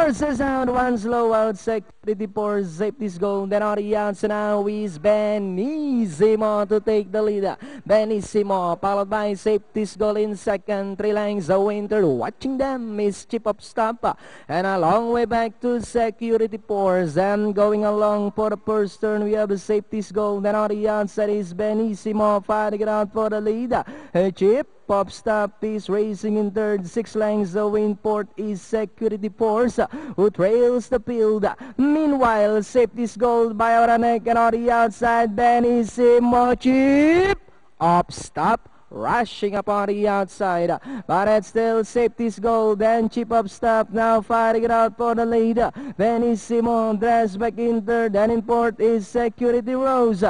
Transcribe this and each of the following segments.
Forces out, one slow out, security for safety's goal. Then on the outside now is Benissimo to take the lead. Benissimo followed by safety's goal in second. 3 lengths the winter. Watching them is Chip of Stop. And a long way back to security force. And going along for the first turn, we have a safety's goal. Then on the outside is Benissimo fighting it out for the lead. Chip Pop Stop is racing in third. 6 lengths the win. Fourth is Security Force who trails the field. Meanwhile, safety's gold by Oranek, and on the outside Benissimo. Chip Pop Stop rushing up on the outside, but it's still safety's goal. Then Chip of Stop now fighting it out for the lead. Benissimo dressed back in third, and in fourth is Security Rose.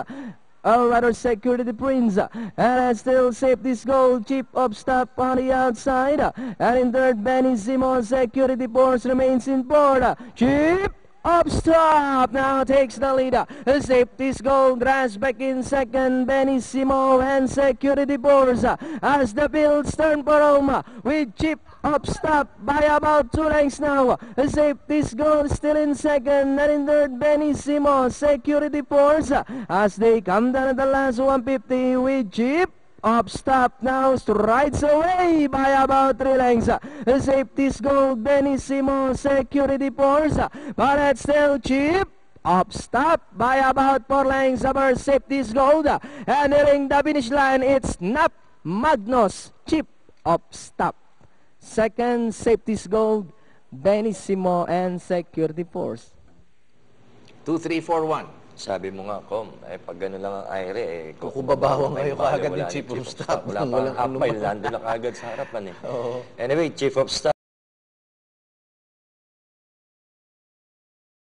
Or rather Security Prince, and still safety's goal. Chip of Stop on the outside, and in third Benissimo. Security Force remains in fourth. Chip of Stop now takes the lead. Safety's goal drives back in second. Benissimo and Security Force as the fields turn for home with Chip of Stop by about 2 lengths now. Safety's goal still in second, and in third Benissimo. Security Force as they come down at the last 150 with Chip of Stop now strides away by about 3 lengths. Safety's goal, Benissimo, Security Force, but it's still Chip of Stop by about 4 lengths over safety's gold. And nearing the finish line, it's Nap Magnus, Chip of Stop. Second, safety's gold, Benissimo and Security Force. 2, 3, 4, 1. Sabi mo nga, Com, pag gano'n lang ang aire, kukubabawa ngayon kaagad ni Chief of Staff. Wala pang half mile, nandun na kaagad sa harapan eh. Anyway, Chief of Staff.